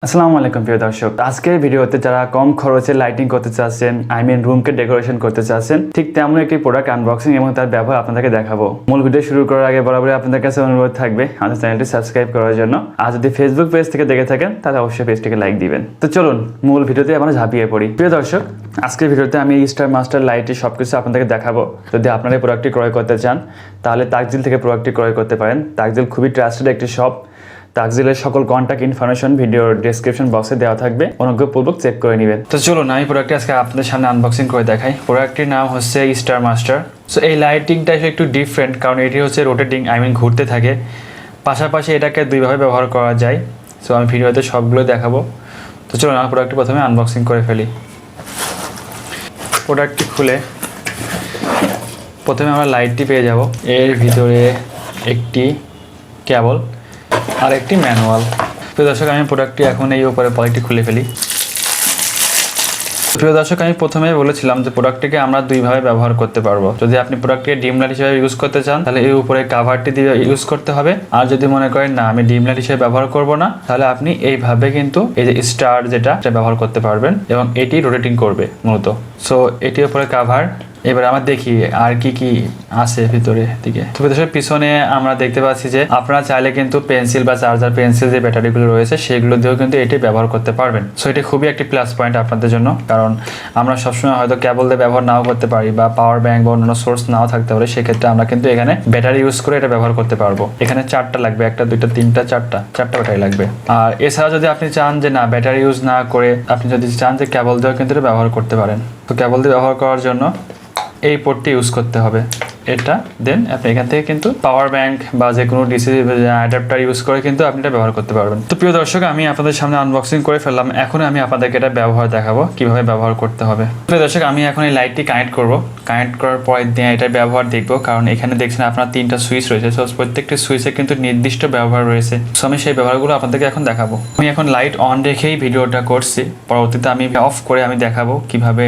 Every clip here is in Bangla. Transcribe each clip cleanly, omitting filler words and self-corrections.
আসসালামু আলাইকুম প্রিয় দর্শক, আজকের ভিডিওতে যারা কম খরচে লাইটিং করতে চাচ্ছেন, রুমকে ডেকোরেশন করতে চাচ্ছেন, ঠিক তেমন একটি প্রোডাক্ট আনবক্সিং এবং তার ব্যবহার আপনাদেরকে দেখাবো। মূল ভিডিও শুরু করার আগে বরাবরই আপনাদের কাছে অনুরোধ থাকবে আমাদের চ্যানেলটি সাবস্ক্রাইব করার জন্য। আর যদি ফেসবুক পেজ থেকে দেখে থাকেন তাহলে অবশ্যই পেজটিকে লাইক দিবেন। তো চলুন মূল ভিডিওতে আমরা ঝাঁপিয়ে পড়ি। প্রিয় দর্শক, আজকের ভিডিওতে আমি স্টার মাস্টার লাইটের সবকিছু আপনাদেরকে দেখাবো। যদি আপনারা এই প্রোডাক্টটি ক্রয় করতে চান তাহলে তাকজিল থেকে প্রোডাক্টটি ক্রয় করতে পারেন। তাকজিল খুবই ট্রাস্টেড একটি শপ। তাকজিলের সকল কন্ট্যাক্ট ইনফরমেশন ভিডিওর ডেসক্রিপশন বক্সে দেওয়া থাকবে, অনুগ্রহপূর্বক চেক করে নেবেন। তো চলুন আমি প্রোডাক্টটি আজকে আপনাদের সামনে আনবক্সিং করে দেখাই। প্রোডাক্টটির নাম হচ্ছে স্টার মাস্টার। সো এই লাইটিংটা একটু ডিফারেন্ট, কারণ এটি হচ্ছে রোটেটিং, ঘুরতে থাকে। পাশাপাশি এটাকে দুইভাবে ব্যবহার করা যায়। সো আমি ভিডিওতে সবগুলো দেখাবো। তো চলুন আমি প্রোডাক্টটি প্রথমে আনবক্সিং করে ফেলি। প্রোডাক্টটি খুলে প্রথমে আমরা লাইটটি পেয়ে যাব। এর ভিতরে একটি কেবল আর একটি ম্যানুয়াল। প্রিয় দর্শক, আমি প্রোডাক্টটি এখন এই উপরে পকেটটি খুলে ফেলি। প্রিয় দর্শক, আমি প্রথমেই বলেছিলাম যে প্রোডাক্টটিকে আমরা দুইভাবে ব্যবহার করতে পারবো। যদি আপনি প্রোডাক্টকে ডিম লাইট হিসেবে ইউজ করতে চান তাহলে এই উপরে কাভারটি দিয়ে ইউজ করতে হবে। আর যদি মনে করেন না আমি ডিম লাইট হিসেবে ব্যবহার করব না, তাহলে আপনি এইভাবে কিন্তু এই যে স্টার যেটা ব্যবহার করতে পারবেন এবং এটি রোটেটিং করবে মূলত। সো এটির উপরে কাভার। এবার আমরা দেখি আর কি কি আছে ভিতরে দিকে। তো পিছনে আমরা দেখতে পাচ্ছি যে আপনারা চাইলে কিন্তু পেন্সিল বা চার্জার পেন্সিল যে ব্যাটারিগুলো রয়েছে সেগুলো দিয়েও কিন্তু এটি ব্যবহার করতে পারবেন। সো এটি খুবই একটি প্লাস পয়েন্ট আপনাদের জন্য, কারণ আমরা সবসময় হয়তো কেবল দিয়ে ব্যবহার নাও করতে পারি বা পাওয়ার ব্যাংক বা অন্যান্য সোর্স নাও থাকতে পারে। সেক্ষেত্রে আমরা কিন্তু এখানে ব্যাটারি ইউজ করে এটা ব্যবহার করতে পারবো। এখানে চারটা লাগবে, একটা দুইটা তিনটা চারটা ব্যাটারি লাগবে। আর এছাড়া যদি আপনি চান যে না ব্যাটারি ইউজ না করে আপনি যদি চান যে কেবল দিয়েও কিন্তু এটা ব্যবহার করতে পারেন। তো কেবল দিয়ে ব্যবহার করার জন্য এই পোর্টটি ইউজ করতে হবে, এটা। দেন আপনি এখান থেকে কিন্তু পাওয়ার ব্যাংক বা যে কোনো ডিসি অ্যাডাপ্টার ইউজ করে কিন্তু আপনি এটা ব্যবহার করতে পারবেন। তো প্রিয় দর্শক, আমি আপনাদের সামনে আনবক্সিং করে ফেললাম। এখন আমি আপনাদেরকে এটা ব্যবহার দেখাবো, কিভাবে ব্যবহার করতে হবে। প্রিয় দর্শক, আমি এখন এই লাইটটি কানেক্ট করব। কানেক্ট করার পরে এটার ব্যবহার দেখবো, কারণ এখানে দেখছেন আপনার তিনটা সুইচ রয়েছে। সো প্রত্যেকটি সুইচে কিন্তু নির্দিষ্ট ব্যবহার রয়েছে। সো আমি সেই ব্যবহারগুলো আপনাদেরকে এখন দেখাবো। আমি এখন লাইট অন রেখেই ভিডিওটা করছি, পরবর্তীতে আমি অফ করে আমি দেখাবো কিভাবে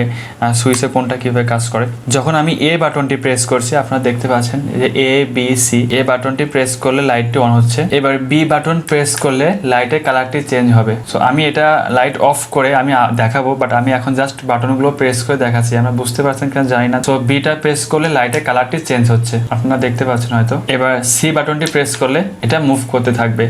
সুইচে কোনটা কিভাবে কাজ করে। যখন আমি এ বাটনটি প্রেস করছি আপনারা দেখতে পাচ্ছেন যে এ বি সি। এ বাটনটি প্রেস করলে লাইটটি অন হচ্ছে। এবার বি বাটন প্রেস করলে লাইটের কালারটি চেঞ্জ হবে। সো আমি এটা লাইট অফ করে আমি দেখাবো, বাট আমি এখন জাস্ট বাটনগুলো প্রেস করে দেখাচ্ছি। আমরা বুঝতে পারছেন কিনা জানি না। সো বিটা প্রেস করলে লাইটের কালারটি চেঞ্জ হচ্ছে, আপনারা দেখতে পাচ্ছেন হয়তো। এবার সি বাটনটি প্রেস করলে এটা মুভ করতে থাকবে,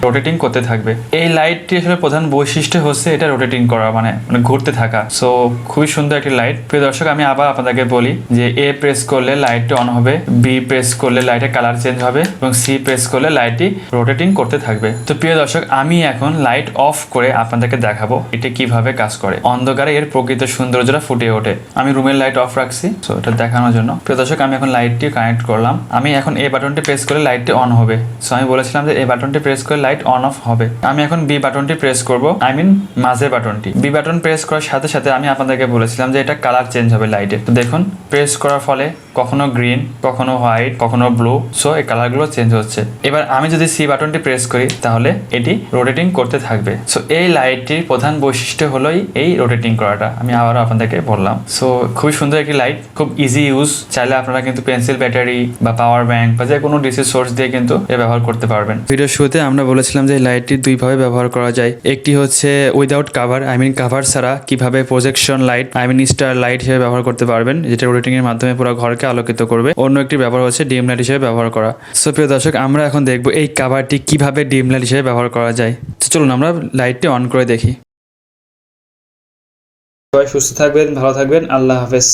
রোটেটিং করতে থাকবে। এই লাইটটি আসলে প্রধান বৈশিষ্ট্য হচ্ছে এটা রোটেটিং করা, মানে ঘুরতে থাকা। সো খুবই সুন্দর একটি লাইট। প্রিয় দর্শক, আমি আবার আপনাদেরকে বলি যে এ প্রেস করলে লাইটটি অন হবে, বি প্রেস করলে লাইটের কালার চেঞ্জ হবে এবং সি প্রেস করলে লাইটটি রোটেটিং করতে থাকবে। তো প্রিয় দর্শক, আমি এখন লাইট অফ করে আপনাদেরকে দেখাবো এটা কিভাবে কাজ করে। অন্ধকারে এর প্রকৃত সৌন্দর্যটা ফুটে ওঠে। আমি রুমের লাইট অফ রাখছি সো এটা দেখানোর জন্য। প্রিয় দর্শক, আমি এখন লাইটটি কানেক্ট করলাম। আমি এখন এ বাটনটি প্রেস করলে লাইটটি অন হবে। সো আমি বলেছিলাম যে এ বাটনটি প্রেস করে লাইট অন অফ হবে। আমি এখন বি বাটনটি প্রেস করব, মাঝের বাটনটি। বি বাটন প্রেস করার সাথে সাথে আমি আপনাদেরকে বলেছিলাম যে এটা কালার চেঞ্জ হবে লাইটের। তো দেখুন, প্রেস করার ফলে কখনো গ্রিন, কখনো হোয়াইট, কখনো ব্লু। সো এই কালারগুলো চেঞ্জ হচ্ছে। এবার আমি যদি সি বাটনটি প্রেস করি তাহলে এটি রোটেটিং করতে থাকবে। সো এই লাইটটির প্রধান বৈশিষ্ট্য হলোই এই রোটেটিং করাটা। আমি আবারও আপনাদেরকে বললাম। সো খুবই সুন্দর একটি লাইট, খুব ইজি ইউজ। চাইলে আপনারা কিন্তু পেন্সিল ব্যাটারি বা পাওয়ার ব্যাংক বা যে কোনো ডিসি সোর্স দিয়ে কিন্তু এর ব্যবহার করতে পারবেন। ভিডিও শুরুতে আমরা বলেছিলাম যে লাইটটি দুইভাবে ব্যবহার করা যায়। একটি হচ্ছে উইদাউট কাভার, কাভার ছাড়া কিভাবে প্রজেকশন লাইট স্টার লাইট হিসেবে ব্যবহার করতে পারবেন, যেটা রোটেটিং এর মাধ্যমে পুরো ঘরকে আলোকিত করবে। অন্য একটি ব্যবহার হচ্ছে ডিম লাইট হিসেবে ব্যবহার করা। সো প্রিয় দর্শক, আমরা এখন দেখবো এই কাভারটি কিভাবে ডিম লাইট হিসেবে ব্যবহার করা যায়। তো চলুন আমরা লাইটটি অন করে দেখি। সবাই সুস্থ থাকবেন, ভালো থাকবেন। আল্লাহ হাফেজ।